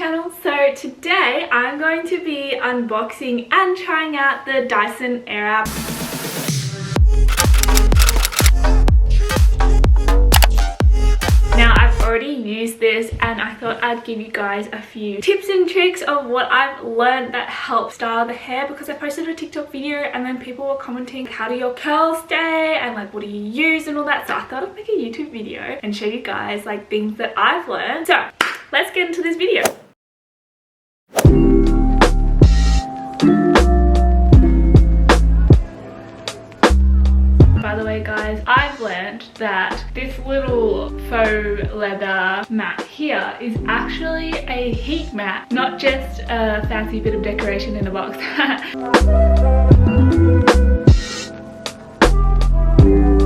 channel. So today I'm going to be unboxing and trying out the Dyson Airwrap. Now I've already used this and I thought I'd give you guys a few tips and tricks of what I've learned that help style the hair, because I posted a TikTok video and then people were commenting, how do your curls stay and like what do you use and all that. So I thought I'd make a YouTube video and show you guys like things that I've learned. So let's get into this video. By the way guys, I've learned that this little faux leather mat here is actually a heat mat, not just a fancy bit of decoration in a box.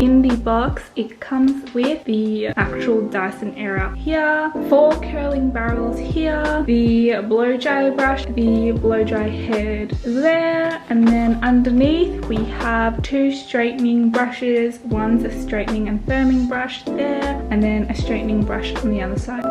In the box, it comes with the actual Dyson Airwrap here, 4 curling barrels here, the blow dry brush, the blow dry head there, and then underneath we have 2 straightening brushes. One's a straightening and firming brush there, and then a straightening brush on the other side.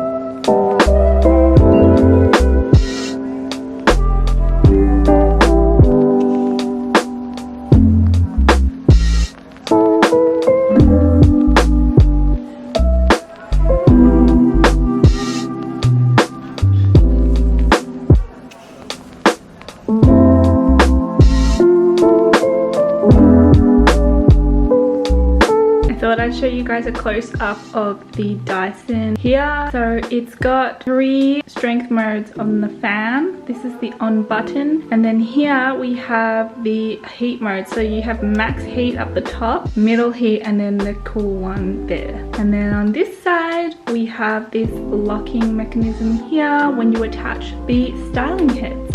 Thought I'd show you guys a close-up of the Dyson here. So it's got 3 strength modes on the fan. This is the on button, and then here we have the heat mode. So you have max heat up the top, middle heat, and then the cool one there. And then on this side we have this locking mechanism here when you attach the styling heads.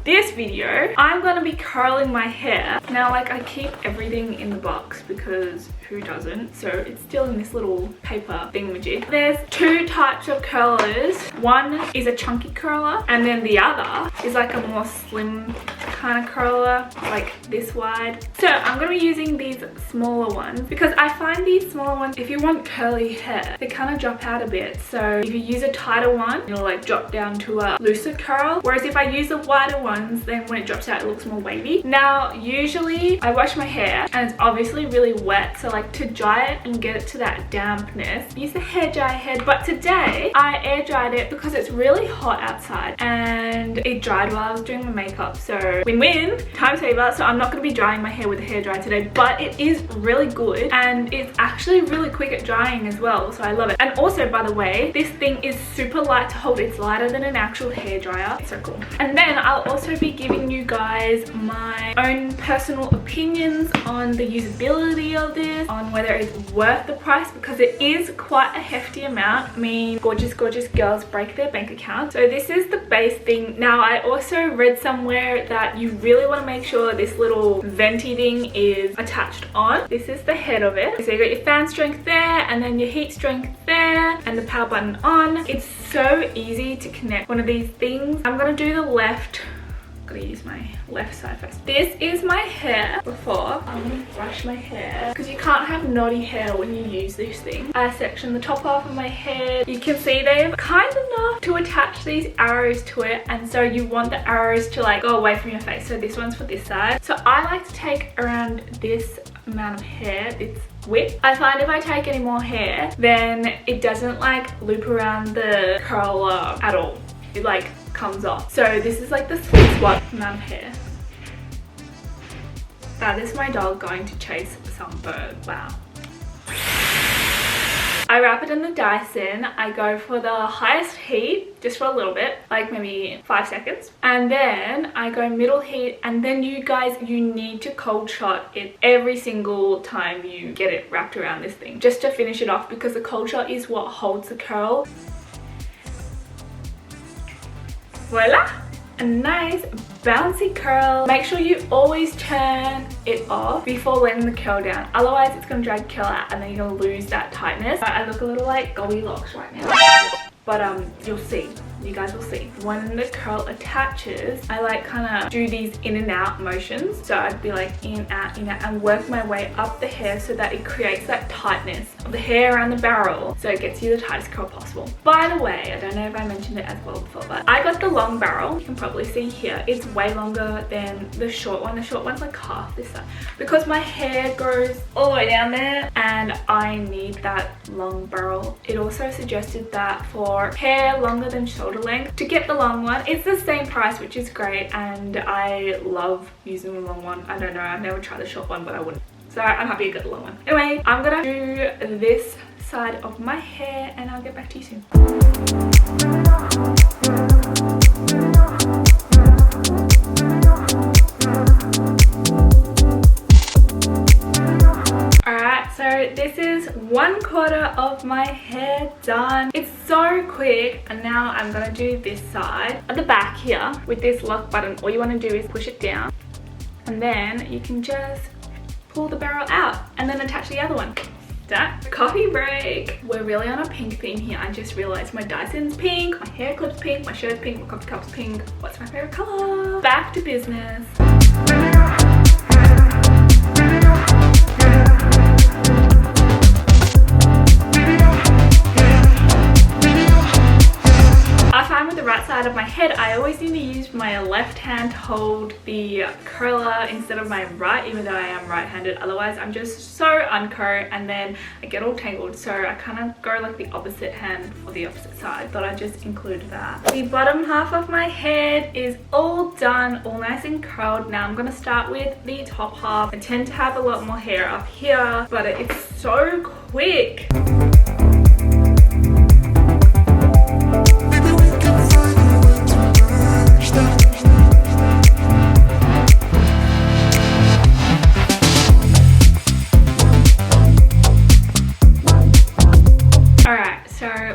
This video, I'm gonna be curling my hair. Now, like, I keep everything in the box because who doesn't? So it's still in this little paper thingamajig. There's 2 types of curlers. One is a chunky curler, and then the other is like a more slim kind of curler, like this wide. So I'm gonna be using these smaller ones because I find these smaller ones, if you want curly hair, they kind of drop out a bit. So if you use a tighter one, it'll like drop down to a looser curl. Whereas if I use the wider ones, then when it drops out, it looks more wavy. Now, usually I wash my hair and it's obviously really wet. So like to dry it and get it to that dampness, use the hair dryer head. But today I air dried it because it's really hot outside and it dried while I was doing my makeup. So win-win, time saver. So I'm not going to be drying my hair with a hairdryer today, but it is really good and it's actually really quick at drying as well. So I love it. And also, by the way, this thing is super light to hold. It's lighter than an actual hairdryer. It's so cool. And then I'll also be giving you guys my own personal opinions on the usability of this, on whether it's worth the price, because it is quite a hefty amount. I mean, gorgeous girls break their bank account. So this is the base thing. Now, I also read somewhere that you really want to make sure this little venti thing is attached on. This is the head of it. So you got your fan strength there, and then your heat strength there, and the power button on. It's so easy to connect one of these things. I'm gonna do the left. Gotta use my left side first. This is my hair before. I'm gonna brush my hair because you can't have knotty hair when you use this thing. I section the top half of my head. You can see they've kind enough to attach these arrows to it, and so you want the arrows to like go away from your face. So this one's for this side. So I like to take around this amount of hair, its width. I find if I take any more hair, then it doesn't like loop around the curler at all. It like comes off. So this is like the sweet spot amount of hair. That is my dog going to chase some bird. Wow. I wrap it in the Dyson. I go for the highest heat just for a little bit, like maybe 5 seconds, and then I go middle heat. And then you guys, you need to cold shot it every single time you get it wrapped around this thing, just to finish it off, because the cold shot is what holds the curl. Voila, a nice bouncy curl. Make sure you always turn it off before letting the curl down. Otherwise, it's gonna drag curl out and then you're gonna lose that tightness. I look a little like Goldilocks right now. But you'll see. You guys will see. When the curl attaches, I like kind of do these in and out motions. So I'd be like in, out, and work my way up the hair so that it creates that tightness of the hair around the barrel. So it gets you the tightest curl possible. By the way, I don't know if I mentioned it as well before, but I got the long barrel. You can probably see here. It's way longer than the short one. The short one's like half this size. Because my hair goes all the way down there and I need that long barrel. It also suggested that for hair longer than shoulder length, to get the long one, it's the same price, which is great, and I love using the long one. I don't know, I've never tried the short one, but I wouldn't, so I'm happy to get the long one. Anyway, I'm gonna do this side of my hair and I'll get back to you soon. This is 1/4 of my hair done. It's so quick, and now I'm gonna do this side. At the back here, with this lock button, all you wanna do is push it down, and then you can just pull the barrel out, and then attach the other one. Done. Coffee break. We're really on a pink theme here. I just realized my Dyson's pink, my hair clip's pink, my shirt's pink, my coffee cup's pink. What's my favorite color? Back to business. Side of my head, I always need to use my left hand to hold the curler instead of my right, even though I am right-handed. Otherwise I'm just so unco and then I get all tangled, so I kind of go like the opposite hand for the opposite side. Thought I'd just include that. The bottom half of my head is all done, all nice and curled. Now I'm gonna start with the top half. I tend to have a lot more hair up here, but it's so quick.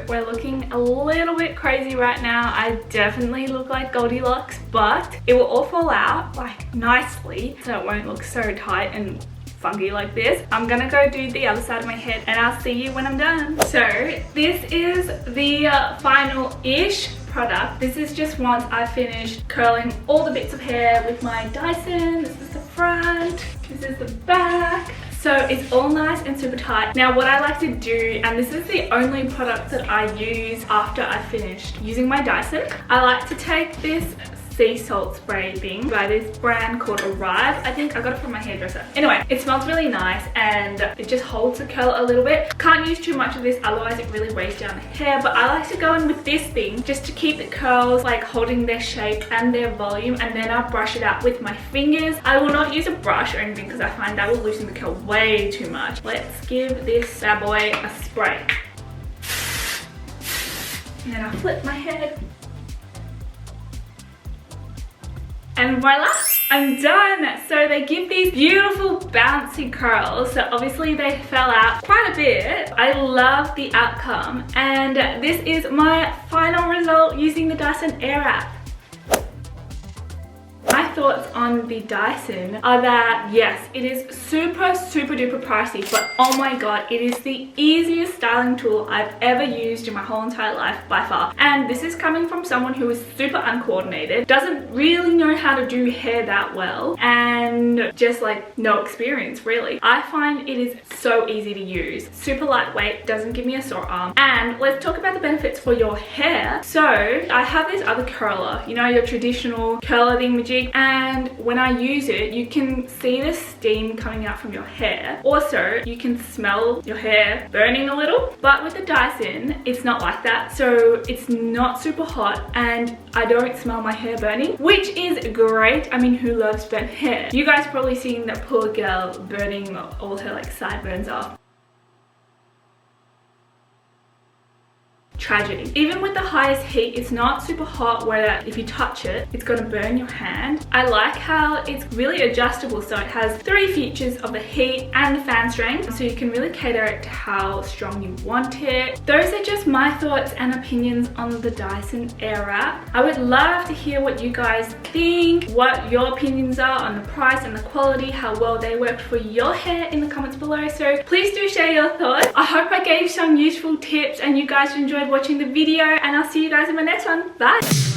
We're looking a little bit crazy right now. I definitely look like Goldilocks, but it will all fall out like nicely, so it won't look so tight and funky like this. I'm gonna go do the other side of my head and I'll see you when I'm done. So this is the final-ish product. This is just once I finished curling all the bits of hair with my Dyson. This is the front, this is the back. So it's all nice and super tight. Now what I like to do, and this is the only product that I use after I finished using my Dyson, I like to take this sea salt spray thing by this brand called Arrive. I think I got it from my hairdresser. Anyway, it smells really nice and it just holds the curl a little bit. Can't use too much of this, otherwise it really weighs down the hair, but I like to go in with this thing just to keep the curls like holding their shape and their volume, and then I'll brush it out with my fingers. I will not use a brush or anything because I find that will loosen the curl way too much. Let's give this bad boy a spray. And then I'll flip my head. And voila, I'm done. So they give these beautiful bouncy curls. So obviously they fell out quite a bit. I love the outcome. And this is my final result using the Dyson Airwrap. My thoughts on the Dyson are that yes, it is super duper pricey, but oh my god, it is the easiest styling tool I've ever used in my whole entire life by far. And this is coming from someone who is super uncoordinated, doesn't really know how to do hair that well, and just like no experience really. I find it is so easy to use, super lightweight, doesn't give me a sore arm. And let's talk about the benefits for your hair. So I have this other curler, you know, your traditional curler thingamajig, and when I use it, you can see the steam coming out from your hair. Also, you can smell your hair burning a little, but with the Dyson, it's not like that. So it's not super hot and I don't smell my hair burning, which is great. I mean, who loves burnt hair? You guys probably seen that poor girl burning all her like sideburns off. tragic. Even with the highest heat, it's not super hot where if you touch it, it's gonna burn your hand. I like how it's really adjustable, so it has 3 features of the heat and the fan strength, so you can really cater it to how strong you want it. Those are just my thoughts and opinions on the Dyson Airwrap. I would love to hear what you guys think, what your opinions are on the price and the quality, how well they work for your hair in the comments below. So please do share your thoughts. I hope I gave some useful tips and you guys enjoyed watching the video, and I'll see you guys in my next one. Bye!